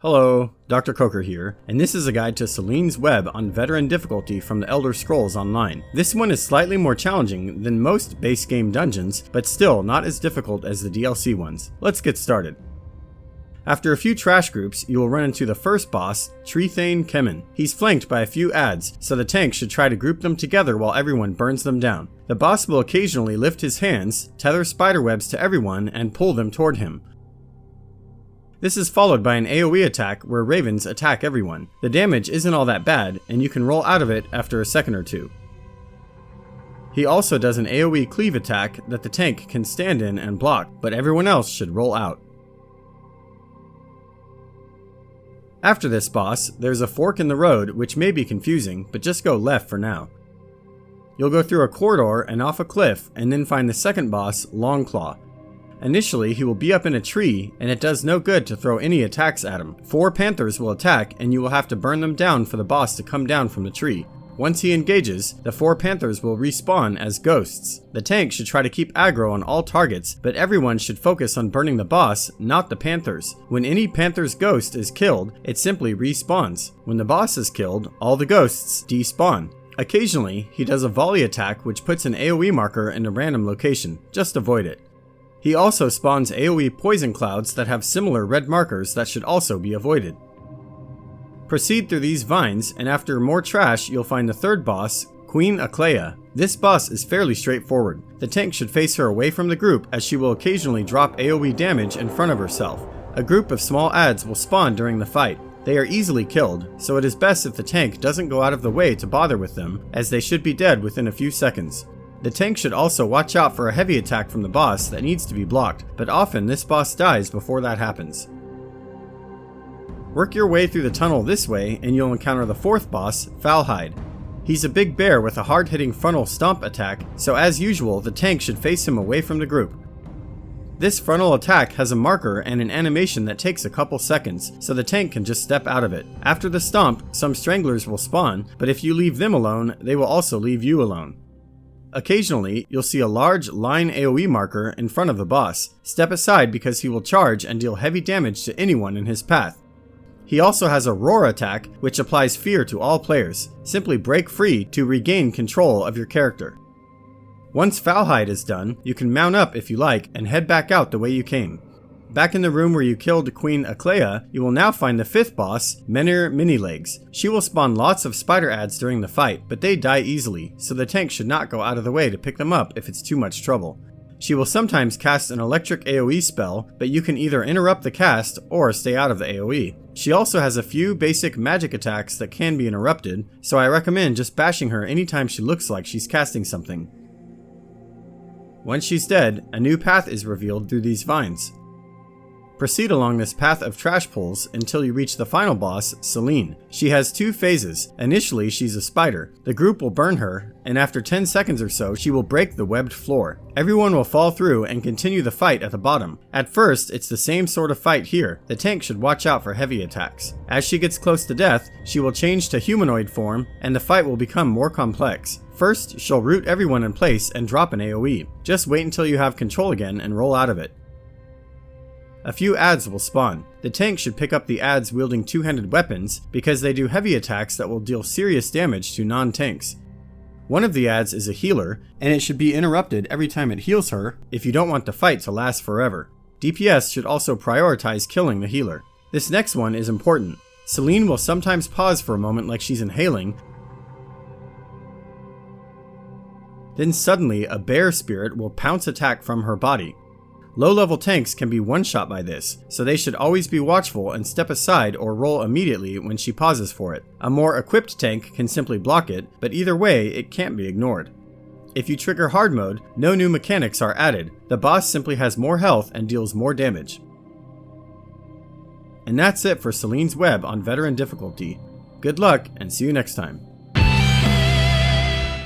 Hello, Dr. Coker here, and this is a guide to Selene's Web on Veteran difficulty from the Elder Scrolls Online. This one is slightly more challenging than most base game dungeons, but still not as difficult as the DLC ones. Let's get started. After a few trash groups, you will run into the first boss, Treethane Keminn. He's flanked by a few adds, so the tank should try to group them together while everyone burns them down. The boss will occasionally lift his hands, tether spiderwebs to everyone, and pull them toward him. This is followed by an AoE attack where ravens attack everyone. The damage isn't all that bad, and you can roll out of it after a second or two. He also does an AoE cleave attack that the tank can stand in and block, but everyone else should roll out. After this boss, there's a fork in the road which may be confusing, but just go left for now. You'll go through a corridor and off a cliff, and then find the second boss, Longclaw. Initially, he will be up in a tree, and it does no good to throw any attacks at him. 4 panthers will attack, and you will have to burn them down for the boss to come down from the tree. Once he engages, the 4 panthers will respawn as ghosts. The tank should try to keep aggro on all targets, but everyone should focus on burning the boss, not the panthers. When any panther's ghost is killed, it simply respawns. When the boss is killed, all the ghosts despawn. Occasionally, he does a volley attack which puts an AoE marker in a random location. Just avoid it. He also spawns AoE poison clouds that have similar red markers that should also be avoided. Proceed through these vines, and after more trash, you'll find the third boss, Queen Aklayah. This boss is fairly straightforward. The tank should face her away from the group as she will occasionally drop AoE damage in front of herself. A group of small adds will spawn during the fight. They are easily killed, so it is best if the tank doesn't go out of the way to bother with them, as they should be dead within a few seconds. The tank should also watch out for a heavy attack from the boss that needs to be blocked, but often this boss dies before that happens. Work your way through the tunnel this way and you'll encounter the fourth boss, Foulhide. He's a big bear with a hard-hitting frontal stomp attack, so as usual the tank should face him away from the group. This frontal attack has a marker and an animation that takes a couple seconds, so the tank can just step out of it. After the stomp, some stranglers will spawn, but if you leave them alone, they will also leave you alone. Occasionally, you'll see a large line AoE marker in front of the boss. Step aside because he will charge and deal heavy damage to anyone in his path. He also has a roar attack which applies fear to all players. Simply break free to regain control of your character. Once Foulhide is done, you can mount up if you like and head back out the way you came. Back in the room where you killed Queen Aklayah, you will now find the fifth boss, Mennir Many-Legs. She will spawn lots of spider adds during the fight, but they die easily, so the tank should not go out of the way to pick them up if it's too much trouble. She will sometimes cast an electric AoE spell, but you can either interrupt the cast or stay out of the AoE. She also has a few basic magic attacks that can be interrupted, so I recommend just bashing her anytime she looks like she's casting something. Once she's dead, a new path is revealed through these vines. Proceed along this path of trash pulls until you reach the final boss, Selene. She has 2 phases. Initially, she's a spider. The group will burn her, and after 10 seconds or so, she will break the webbed floor. Everyone will fall through and continue the fight at the bottom. At first, it's the same sort of fight here. The tank should watch out for heavy attacks. As she gets close to death, she will change to humanoid form, and the fight will become more complex. First, she'll root everyone in place and drop an AoE. Just wait until you have control again and roll out of it. A few adds will spawn. The tank should pick up the adds wielding 2-handed weapons because they do heavy attacks that will deal serious damage to non-tanks. One of the adds is a healer, and it should be interrupted every time it heals her if you don't want the fight to last forever. DPS should also prioritize killing the healer. This next one is important. Selene will sometimes pause for a moment like she's inhaling, then suddenly a bear spirit will pounce attack from her body. Low-level tanks can be one-shot by this, so they should always be watchful and step aside or roll immediately when she pauses for it. A more equipped tank can simply block it, but either way, it can't be ignored. If you trigger hard mode, no new mechanics are added. The boss simply has more health and deals more damage. And that's it for Selene's Web on Veteran difficulty. Good luck, and see you next time.